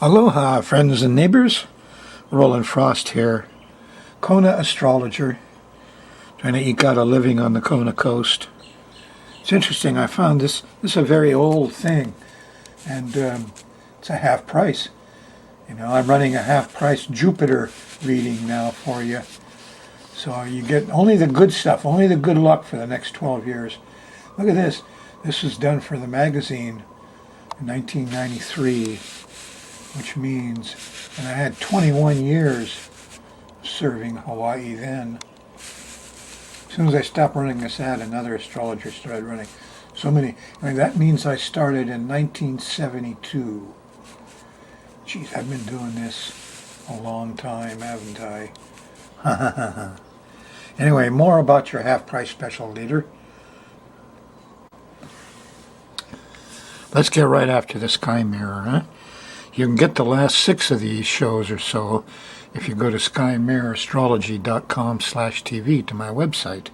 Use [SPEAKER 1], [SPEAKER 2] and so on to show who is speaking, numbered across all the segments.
[SPEAKER 1] Aloha, friends and neighbors. Rollin Frost here, Kona astrologer, trying to eke out a living on the Kona coast. It's interesting, I found this is a very old thing, and it's a half price. You know, I'm running a half price Jupiter reading now for you. So you get only the good stuff, only the good luck for the next 12 years. Look at this. This was done for the magazine in 1993. Which means, and I had 21 years serving Hawaii then. As soon as I stopped running this ad, another astrologer started running. So many. I mean, that means I started in 1972. Geez, I've been doing this a long time, haven't I? Anyway, more about your half-price special leader. Let's get right after the sky mirror, huh? You can get the last 6 of these shows or so if you go to skymirrorastrology.com/TV to my website.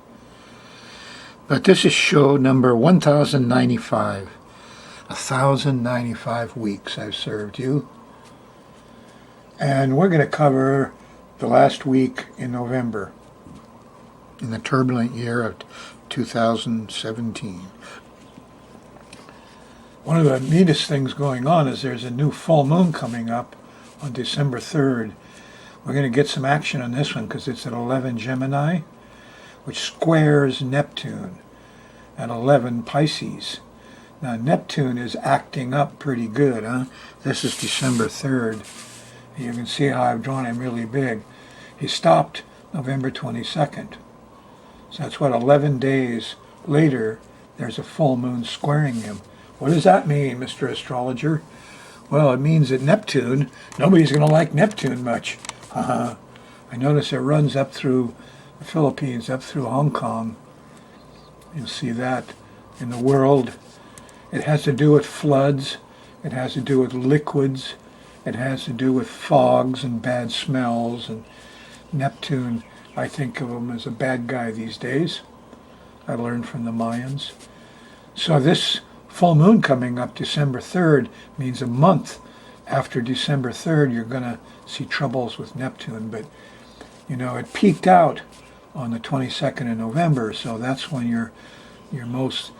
[SPEAKER 1] But this is show number 1095. 1,095 weeks I've served you. And we're going to cover the last week in November, in the turbulent year of 2017. One of the neatest things going on is there's a new full moon coming up on December 3rd. We're going to get some action on this one because it's at 11 Gemini, which squares Neptune at 11 Pisces. Now Neptune is acting up pretty good, huh? This is December 3rd. You can see how I've drawn him really big. He stopped November 22nd. So that's what, 11 days later, there's a full moon squaring him. What does that mean, Mr. Astrologer? Well, it means that Neptune, nobody's going to like Neptune much. I notice it runs up through the Philippines, up through Hong Kong. You'll see that in the world. It has to do with floods. It has to do with liquids. It has to do with fogs and bad smells. And Neptune, I think of him as a bad guy these days. I learned from the Mayans. So this full moon coming up December 3rd means a month after December 3rd you're going to see troubles with Neptune. But, you know, it peaked out on the 22nd of November, so that's when your nose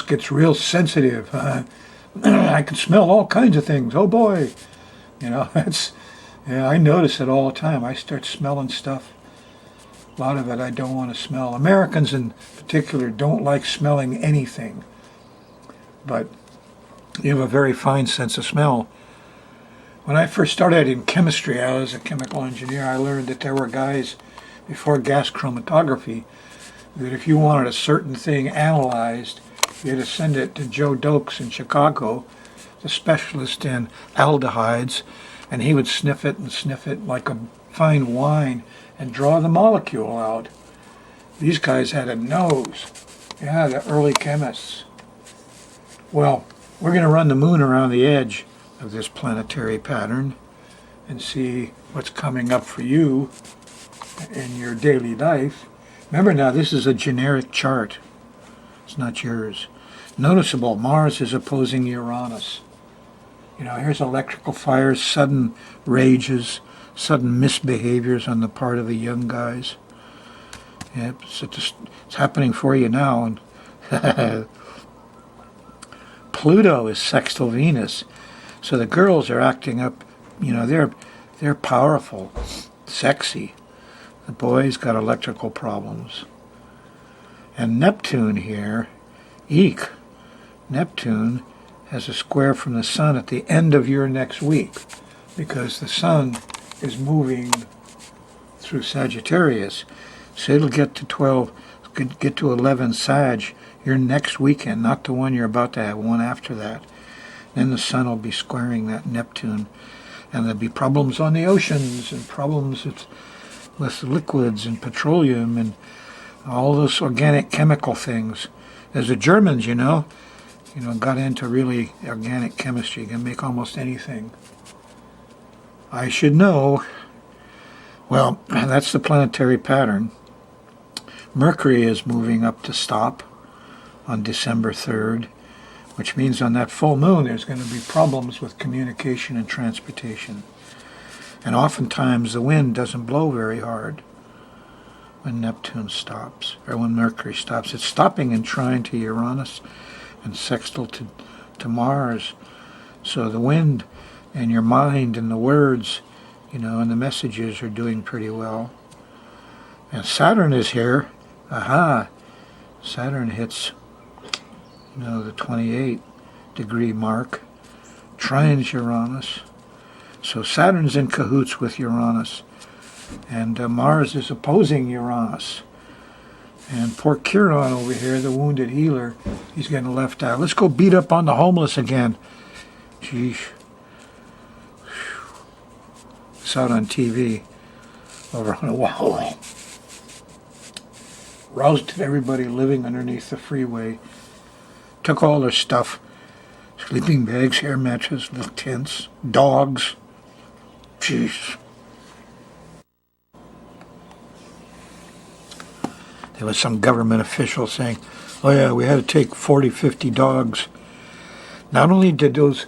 [SPEAKER 1] gets real sensitive. I can smell all kinds of things. Oh boy. You know, I notice it all the time. I start smelling stuff. A lot of it I don't want to smell. Americans in particular don't like smelling anything. But you have a very fine sense of smell. When I first started in chemistry, I was a chemical engineer, I learned that there were guys before gas chromatography that if you wanted a certain thing analyzed, you had to send it to Joe Dokes in Chicago, the specialist in aldehydes, and he would sniff it like a fine wine and draw the molecule out. These guys had a nose. Yeah, the early chemists. Well, we're going to run the moon around the edge of this planetary pattern and see what's coming up for you in your daily life. Remember now, this is a generic chart. It's not yours. Noticeable, Mars is opposing Uranus. You know, here's electrical fires, sudden rages, sudden misbehaviors on the part of the young guys. Yep, it's happening for you now. And Pluto is sextile Venus, so the girls are acting up. You know, they're powerful, sexy. The boys got electrical problems. And Neptune here, eek, Neptune has a square from the sun at the end of your next week, because the sun is moving through Sagittarius, so it'll get to 12, get to 11 Sag your next weekend, not the one you're about to have, one after that. Then the sun will be squaring that Neptune, and there'll be problems on the oceans and problems with liquids and petroleum and all those organic chemical things. As the Germans, you know, got into really organic chemistry. You can make almost anything. I should know. Well, that's the planetary pattern. Mercury is moving up to stop on December 3rd. which means on that full moon there's going to be problems with communication and transportation. And oftentimes the wind doesn't blow very hard when Neptune stops, or when Mercury stops. It's stopping and trine to Uranus and sextile to Mars. So the wind and your mind and the words, and the messages are doing pretty well. And Saturn is here. Aha! Saturn hits, the 28-degree mark. Trines Uranus. So Saturn's in cahoots with Uranus. And Mars is opposing Uranus. And poor Chiron over here, the wounded healer, he's getting left out. Let's go beat up on the homeless again. Jeez. Saw it on TV over on Oahu. Rousted everybody living underneath the freeway. Took all their stuff. Sleeping bags, air mattresses, little tents, dogs. Jeez. There was some government official saying, oh yeah, we had to take 40, 50 dogs. Not only did those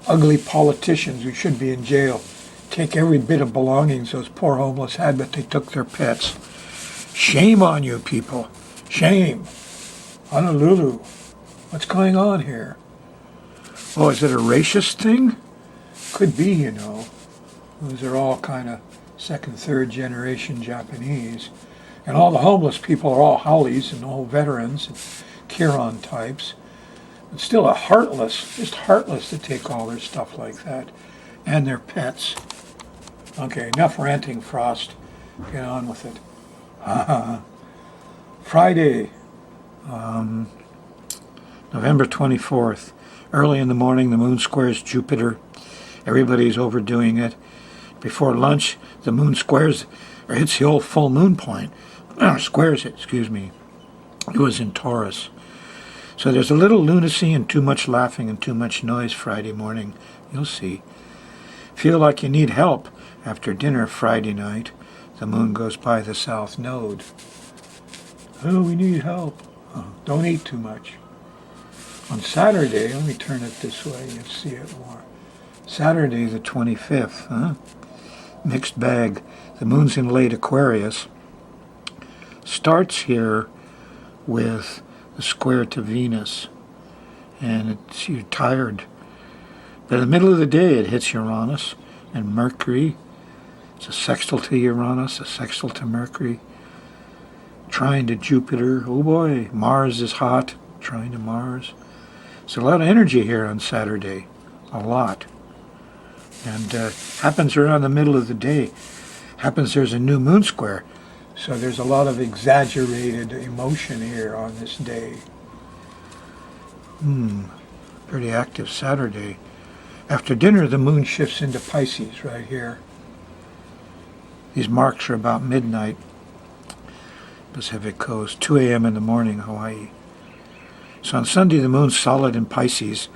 [SPEAKER 1] ugly politicians who should be in jail take every bit of belongings those poor homeless had, but they took their pets. Shame on you people. Shame. Honolulu. What's going on here? Oh, is it a racist thing? Could be, Those are all kind of second, third generation Japanese. And all the homeless people are all haoles and all veterans and Chiron types. It's still just heartless to take all their stuff like that. And their pets. Okay, enough ranting, Frost. Get on with it. Friday, November 24th. Early in the morning, the moon squares Jupiter. Everybody's overdoing it. Before lunch, the moon hits the old full moon point. Squares it, excuse me. It was in Taurus. So there's a little lunacy and too much laughing and too much noise Friday morning. You'll see. Feel like you need help after dinner Friday night. The moon goes by the south node. Oh, we need help. Oh, don't eat too much. On Saturday, let me turn it this way, you'll see it more. Saturday the 25th, mixed bag. The moon's in late Aquarius. Starts here with the square to Venus, and you're tired. But in the middle of the day, it hits Uranus and Mercury. It's a sextile to Uranus, a sextile to Mercury, trine to Jupiter. Oh boy, Mars is hot, trine to Mars. It's a lot of energy here on Saturday, a lot. And happens around the middle of the day. Happens there's a new moon square. So there's a lot of exaggerated emotion here on this day. Pretty active Saturday. After dinner, the moon shifts into Pisces right here. These marks are about midnight, Pacific coast, 2 a.m. in the morning, Hawaii. So on Sunday, the moon's solid in Pisces,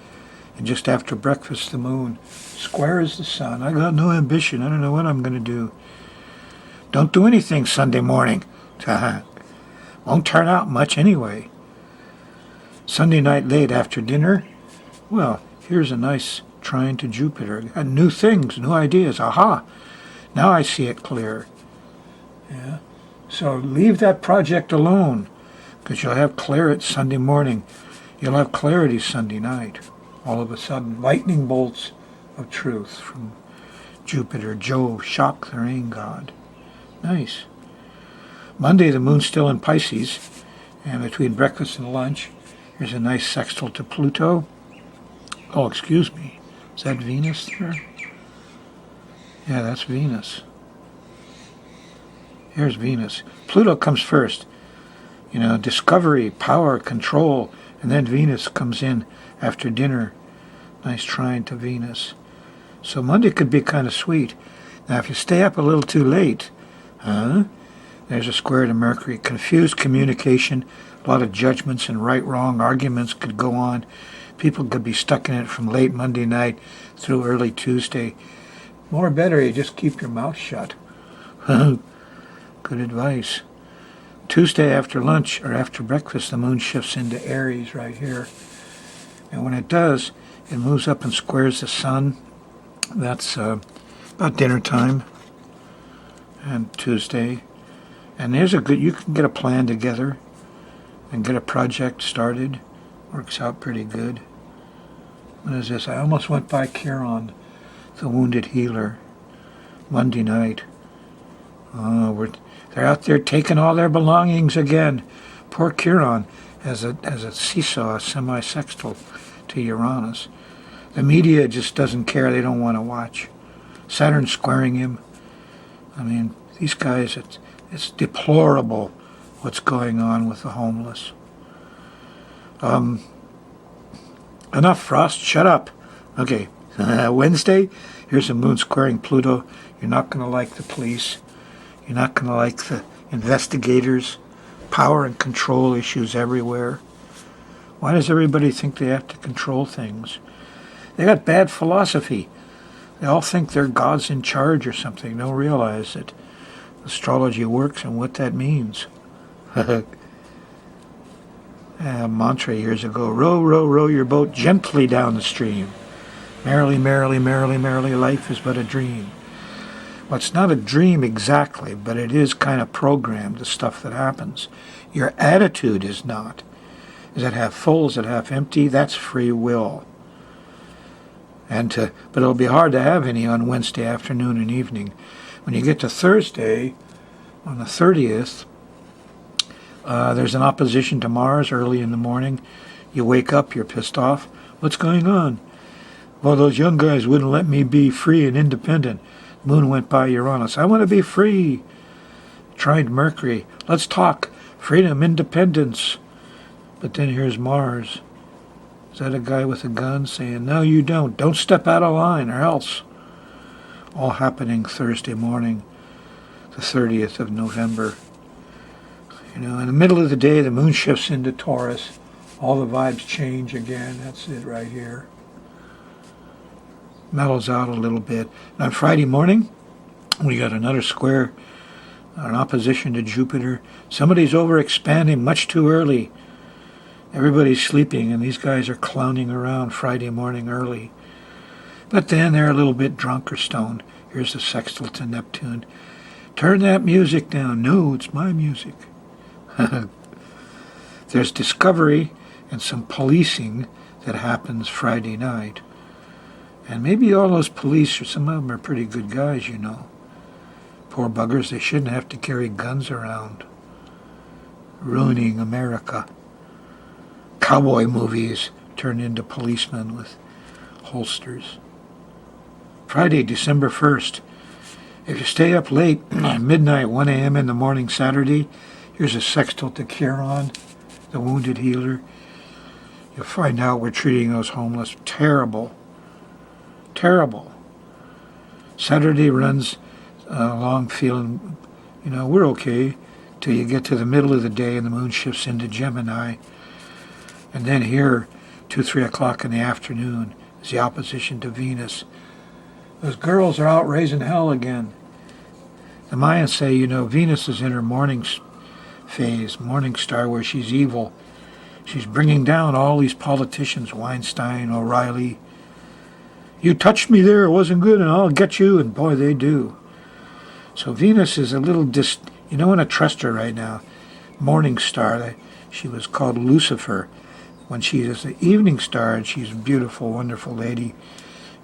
[SPEAKER 1] and just after breakfast, the moon squares the sun. I got no ambition. I don't know what I'm going to do. Don't do anything Sunday morning. Won't turn out much anyway. Sunday night late after dinner, well, here's a nice trine to Jupiter. Got new things, new ideas. Aha! Now I see it clear. Yeah. So leave that project alone, because you'll have clarity Sunday morning. You'll have clarity Sunday night. All of a sudden, lightning bolts of truth from Jupiter. Jove, shock the rain god. Nice. Monday, the moon's still in Pisces, and between breakfast and lunch, here's a nice sextile to Pluto. Oh, excuse me. Is that Venus there? Yeah, that's Venus. Here's Venus. Pluto comes first. Discovery, power, control, and then Venus comes in after dinner. Nice trine to Venus. So Monday could be kind of sweet. Now, if you stay up a little too late, there's a square to Mercury. Confused communication, a lot of judgments and right-wrong arguments could go on. People could be stuck in it from late Monday night through early Tuesday. More better, you just keep your mouth shut. Good advice. Tuesday after lunch or after breakfast, the moon shifts into Aries right here. And when it does, it moves up and squares the sun. That's about dinner time and Tuesday. And there's you can get a plan together and get a project started. Works out pretty good. What is this? I almost went by Chiron, the wounded healer, Monday night. They're out there taking all their belongings again. Poor Chiron has a seesaw, a semi-sextile to Uranus. The media just doesn't care. They don't want to watch. Saturn's squaring him. I mean, these guys, it's deplorable what's going on with the homeless. Enough, Frost. Shut up. Okay. Wednesday, here's the moon squaring Pluto. You're not going to like the police. You're not going to like the investigators. Power and control issues everywhere. Why does everybody think they have to control things? They got bad philosophy. They all think they're gods in charge or something. They don't realize that astrology works and what that means. A mantra years ago: row, row, row your boat gently down the stream. Merrily, merrily, merrily, merrily, life is but a dream. Well, it's not a dream exactly, but it is kind of programmed, the stuff that happens. Your attitude is not. Is it half full? Is it half empty? That's free will. But it'll be hard to have any on Wednesday afternoon and evening. When you get to Thursday, on the 30th, there's an opposition to Mars early in the morning. You wake up, you're pissed off. What's going on? Well, those young guys wouldn't let me be free and independent. Moon went by Uranus. I want to be free. Tried Mercury. Let's talk. Freedom, independence. But then here's Mars. Is that a guy with a gun saying, no, you don't. Don't step out of line or else. All happening Thursday morning, the 30th of November. You know, in the middle of the day, the moon shifts into Taurus. All the vibes change again. That's it right here. Mellows out a little bit. And on Friday morning, we got another square, an opposition to Jupiter. Somebody's overexpanding much too early. Everybody's sleeping, and these guys are clowning around Friday morning early. But then they're a little bit drunk or stoned. Here's the sextile to Neptune. Turn that music down. No, it's my music. There's discovery and some policing that happens Friday night. And maybe all those police, or some of them are pretty good guys, you know. Poor buggers, they shouldn't have to carry guns around. Ruining America. Cowboy movies turned into policemen with holsters. Friday, December 1st. If you stay up late, midnight, 1 a.m. in the morning Saturday, here's a sextile to Chiron, the wounded healer. You'll find out we're treating those homeless terrible. Terrible. Saturday runs along feeling, you know, we're okay, till you get to the middle of the day and the moon shifts into Gemini. And then here, 2, 3 o'clock in the afternoon, is the opposition to Venus. Those girls are out raising hell again. The Mayans say, you know, Venus is in her morning phase, morning star, where she's evil. She's bringing down all these politicians, Weinstein, O'Reilly. You touched me there, it wasn't good, and I'll get you, and boy, they do. So Venus is a little you don't want to trust her right now. Morning star, she was called Lucifer. When she is the evening star, and she's a beautiful, wonderful lady,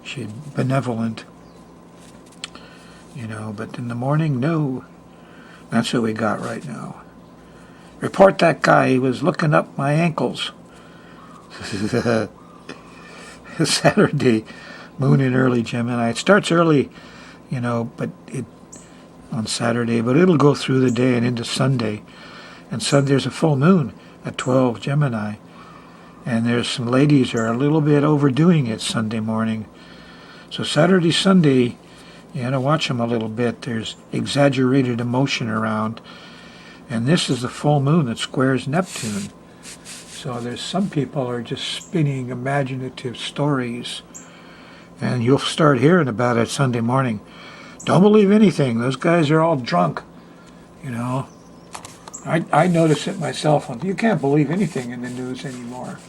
[SPEAKER 1] she's benevolent, you know, but in the morning, no. That's what we got right now. Report that guy, he was looking up my ankles. Saturday, moon in early Gemini. It starts early, you know, on Saturday, but it'll go through the day and into Sunday. And Sunday there's a full moon at 12 Gemini. And there's some ladies who are a little bit overdoing it Sunday morning. So Saturday, Sunday, you got to watch them a little bit. There's exaggerated emotion around. And this is the full moon that squares Neptune. So there's some people are just spinning imaginative stories. And you'll start hearing about it Sunday morning. Don't believe anything. Those guys are all drunk. You know. I notice it myself. You can't believe anything in the news anymore.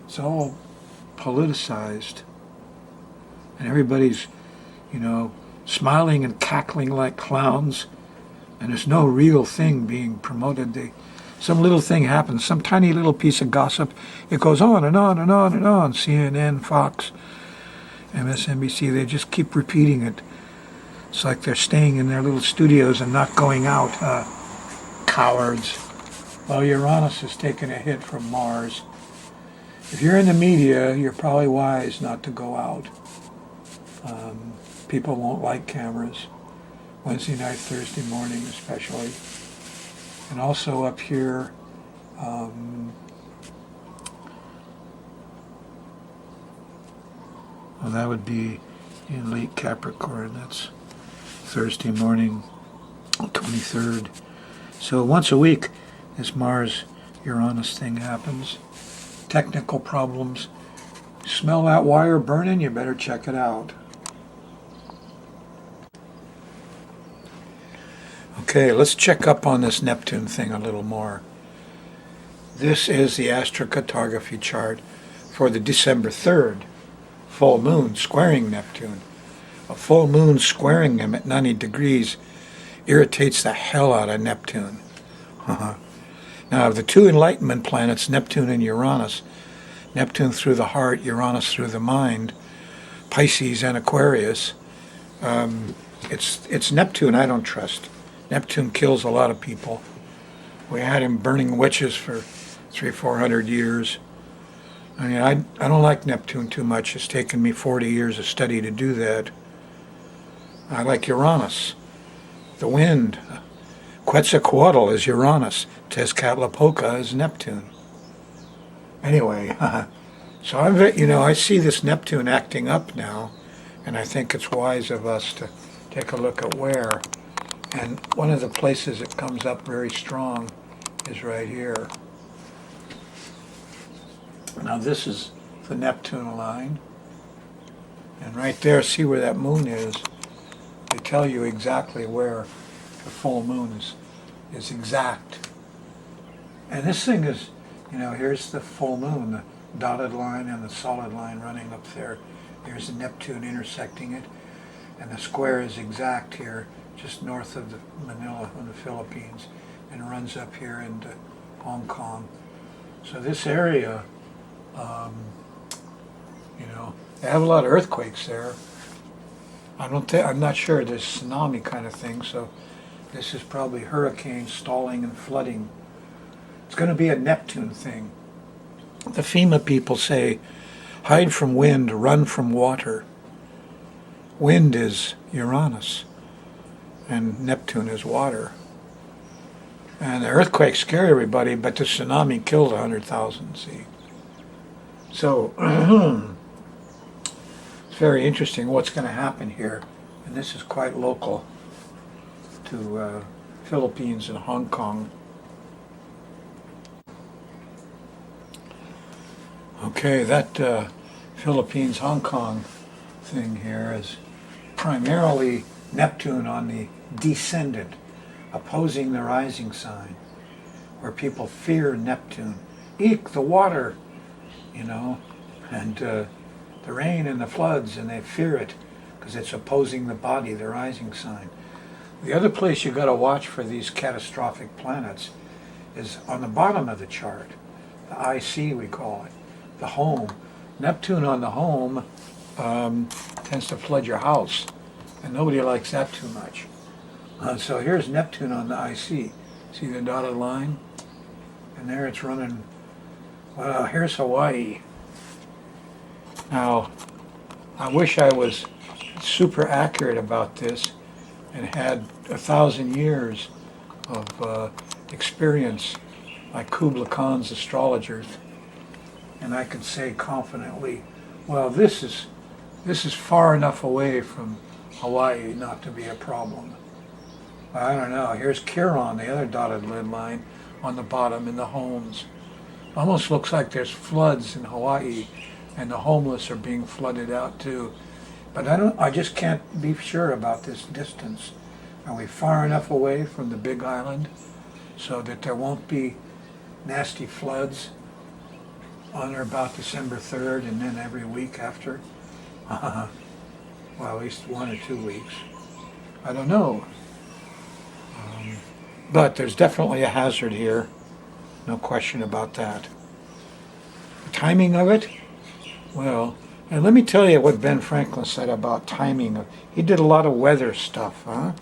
[SPEAKER 1] It's all politicized. And everybody's, smiling and cackling like clowns. And there's no real thing being promoted. Some little thing happens, some tiny little piece of gossip. It goes on and on and on and on. CNN, Fox, MSNBC, they just keep repeating it. It's like they're staying in their little studios and not going out. Cowards. Well, Uranus has taken a hit from Mars. If you're in the media, you're probably wise not to go out. People won't like cameras. Wednesday night, Thursday morning especially. And also up here, well, that would be in late Capricorn. That's Thursday morning, 23rd. So once a week, this Mars-Uranus thing happens. Technical problems. Smell that wire burning? You better check it out. Okay, let's check up on this Neptune thing a little more. This is the astrocartography chart for the December 3rd full moon squaring Neptune. A full moon squaring him at 90 degrees irritates the hell out of Neptune. Now, of the two Enlightenment planets, Neptune and Uranus, Neptune through the heart, Uranus through the mind, Pisces and Aquarius, it's Neptune I don't trust. Neptune kills a lot of people. We had him burning witches for 300-400 years. I mean, I don't like Neptune too much. It's taken me 40 years of study to do that. I like Uranus. The wind. Quetzalcoatl is Uranus. Tezcatlipoca is Neptune. Anyway, so I see this Neptune acting up now, and I think it's wise of us to take a look at where. And one of the places it comes up very strong is right here. Now this is the Neptune line. And right there, see where that moon is? They tell you exactly where the full moon is exact. And this thing is, here's the full moon, the dotted line and the solid line running up there. Here's the Neptune intersecting it. And the square is exact here, just north of the Manila in the Philippines, and runs up here into Hong Kong. So this area, they have a lot of earthquakes there. I'm not sure there's tsunami kind of thing, so this is probably hurricane stalling and flooding. It's going to be a Neptune thing. The FEMA people say, hide from wind, run from water. Wind is Uranus, and Neptune is water. And the earthquakes scare everybody, but the tsunami killed 100,000, see. So, it's very interesting what's going to happen here. And this is quite local to Philippines and Hong Kong. Okay, that Philippines-Hong Kong thing here is primarily Neptune on the descendant, opposing the rising sign, where people fear Neptune. Eek, the water, and the rain and the floods, and they fear it because it's opposing the body, the rising sign. The other place you got to watch for these catastrophic planets is on the bottom of the chart, the IC we call it, the home. Neptune on the home tends to flood your house, and nobody likes that too much. So here's Neptune on the IC. See the dotted line? And there it's running. Well, here's Hawaii. Now, I wish I was super accurate about this and had 1,000 years of experience like Kubla Khan's astrologers, and I could say confidently, well, this is far enough away from Hawaii not to be a problem. I don't know. Here's Chiron, the other dotted line on the bottom in the homes. Almost looks like there's floods in Hawaii, and the homeless are being flooded out too. But I just can't be sure about this distance. Are we far enough away from the big island so that there won't be nasty floods? on or about December 3rd, and then every week after. Well, at least 1 or 2 weeks. I don't know. But there's definitely a hazard here. No question about that. The timing of it? Well, and let me tell you what Ben Franklin said about timing. He did a lot of weather stuff, huh?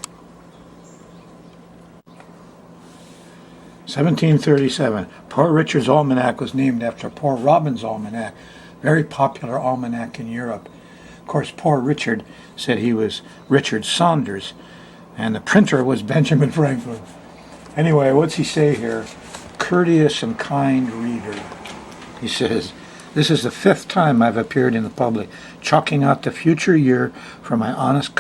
[SPEAKER 1] 1737. Poor Richard's Almanac was named after Poor Robin's Almanac, very popular almanac in Europe. Of course, Poor Richard said he was Richard Saunders, and the printer was Benjamin Franklin. Anyway, what's he say here? Courteous and kind reader. He says, this is the 5th time I've appeared in the public, chalking out the future year for my honest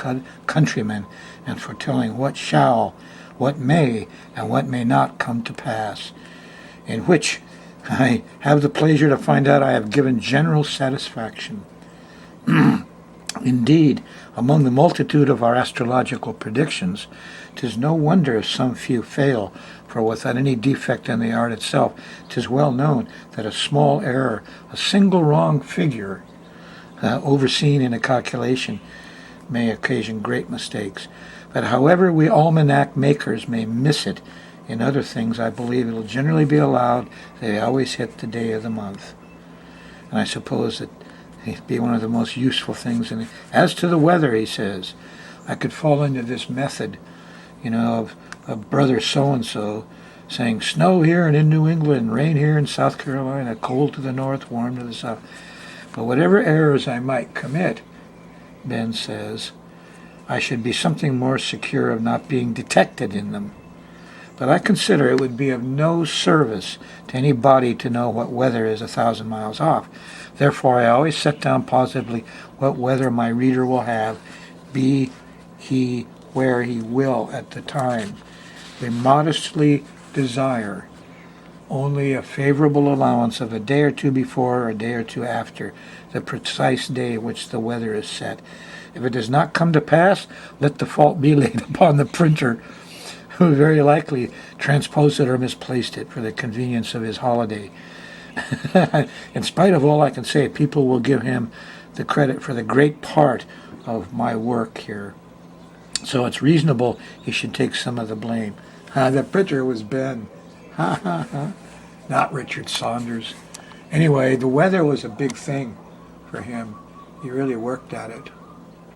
[SPEAKER 1] countrymen and foretelling what shall, what may, and what may not come to pass, in which I have the pleasure to find out I have given general satisfaction. Indeed, among the multitude of our astrological predictions, 'tis no wonder if some few fail, for without any defect in the art itself, 'tis well known that a small error, a single wrong figure, overseen in a calculation, may occasion great mistakes. But however we almanac makers may miss it, in other things I believe it will generally be allowed they always hit the day of the month. And I suppose that it'd be one of the most useful things. As to the weather, he says, I could fall into this method, of brother so-and-so saying snow here and in New England, rain here in South Carolina, cold to the north, warm to the south. But whatever errors I might commit, Ben says, I should be something more secure of not being detected in them. But I consider it would be of no service to any body to know what weather is 1,000 miles off. Therefore, I always set down positively what weather my reader will have, be he where he will at the time. We modestly desire only a favorable allowance of a day or two before or a day or two after the precise day which the weather is set. If it does not come to pass, let the fault be laid upon the printer, who very likely transposed it or misplaced it for the convenience of his holiday. In spite of all I can say, people will give him the credit for the great part of my work here. So it's reasonable he should take some of the blame. The printer was Ben. Not Richard Saunders. Anyway, the weather was a big thing for him. He really worked at it.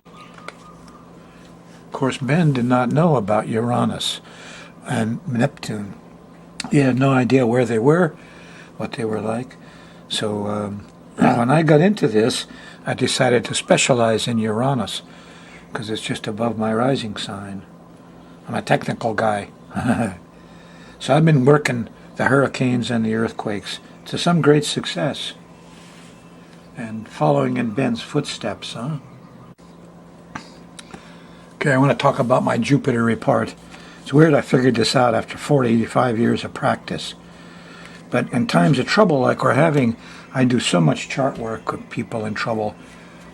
[SPEAKER 1] Of course, Ben did not know about Uranus and Neptune. He had no idea where they were, what they were like. So when I got into this, I decided to specialize in Uranus because it's just above my rising sign. I'm a technical guy. So I've been working the hurricanes and the earthquakes to some great success and following in Ben's footsteps, huh? Okay, I want to talk about my Jupiter report. It's weird I figured this out after 45 years of practice. But in times of trouble like we're having, I do so much chart work with people in trouble,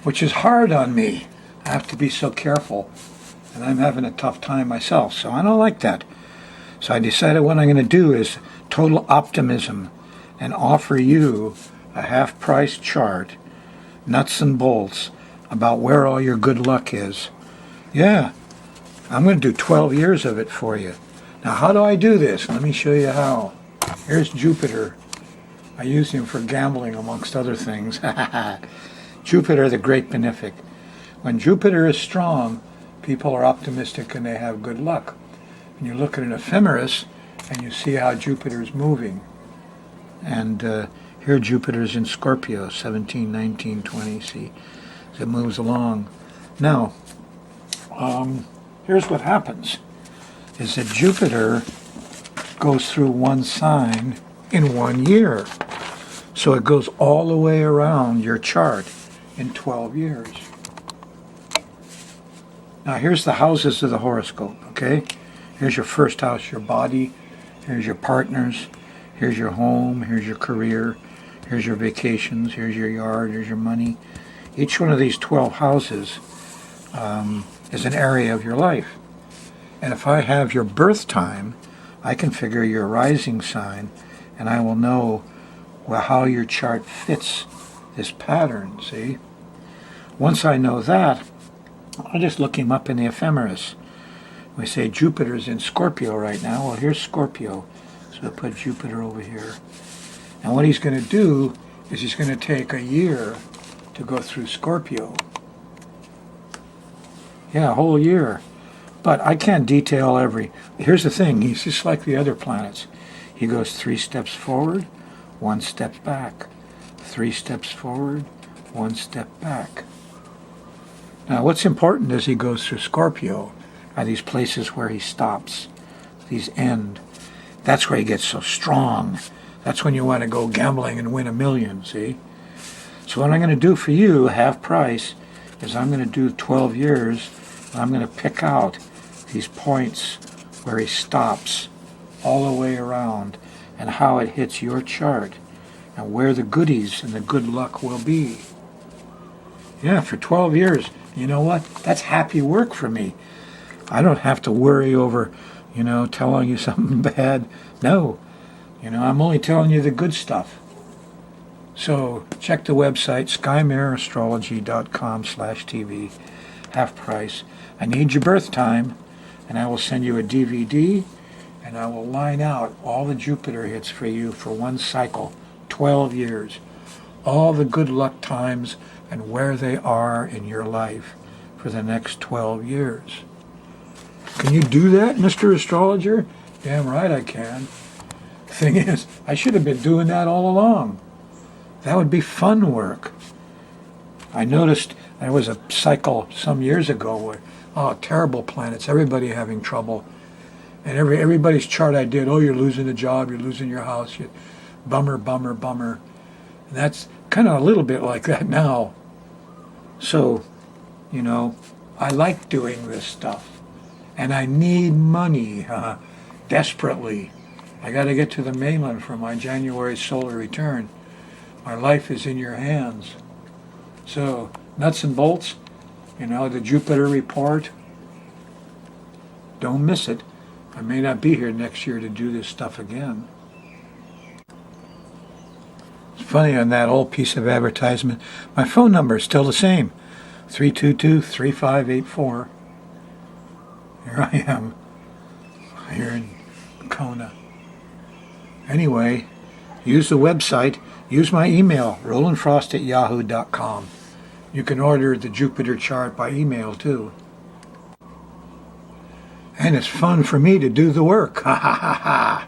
[SPEAKER 1] which is hard on me. I have to be so careful, and I'm having a tough time myself, so I don't like that. So I decided what I'm going to do is total optimism and offer you a half-price chart, nuts and bolts, about where all your good luck is. Yeah, I'm going to do 12 years of it for you. Now, how do I do this? Let me show you how. Here's Jupiter. I use him for gambling, amongst other things. Jupiter, the great benefic. When Jupiter is strong, people are optimistic and they have good luck. And you look at an ephemeris and you see how Jupiter is moving. And here Jupiter's in Scorpio, 17, 19, 20, see, as it moves along. Now, here's what happens, is that Jupiter goes through one sign in 1 year. So it goes all the way around your chart in 12 years. Now here's the houses of the horoscope, okay? Here's your first house, your body. Here's your partners. Here's your home. Here's your career. Here's your vacations. Here's your yard. Here's your money. Each one of these 12 houses is an area of your life. And if I have your birth time, I can figure your rising sign, and I will know well, how your chart fits this pattern, see? Once I know that, I'll just look him up in the ephemeris. We say Jupiter's in Scorpio right now. Well, here's Scorpio. So I'll put Jupiter over here. And what he's going to do is he's going to take a year to go through Scorpio. Yeah, a whole year. But I can't detail every... Here's the thing. He's just like the other planets. He goes 3 steps forward, 1 step back. 3 steps forward, 1 step back. Now, what's important as he goes through Scorpio are these places where he stops, these end. That's where he gets so strong. That's when you want to go gambling and win $1 million, see? So what I'm going to do for you, half price, is I'm going to do 12 years, and I'm going to pick out these points where he stops all the way around and how it hits your chart and where the goodies and the good luck will be. Yeah, for 12 years. You know what? That's happy work for me. I don't have to worry over, telling you something bad. No. I'm only telling you the good stuff. So check the website, skymirrorastrology.com/TV, half price. I need your birth time, and I will send you a DVD, and I will line out all the Jupiter hits for you for one cycle, 12 years. All the good luck times and where they are in your life for the next 12 years. Can you do that, Mr. Astrologer? Damn right I can. Thing is, I should have been doing that all along. That would be fun work. I noticed there was a cycle some years ago where, terrible planets, everybody having trouble. And everybody's chart I did, you're losing a job, you're losing your house, bummer, bummer, bummer. And that's kind of a little bit like that now. So, I like doing this stuff. And I need money, desperately. I got to get to the mainland for my January solar return. My life is in your hands. So, nuts and bolts, the Jupiter report. Don't miss it. I may not be here next year to do this stuff again. It's funny, on that old piece of advertisement, my phone number is still the same, 322-3584. Here I am, here in Kona. Anyway, use the website, use my email, rollinfrost@yahoo.com. You can order the Jupiter chart by email too. And it's fun for me to do the work. Ha ha ha ha.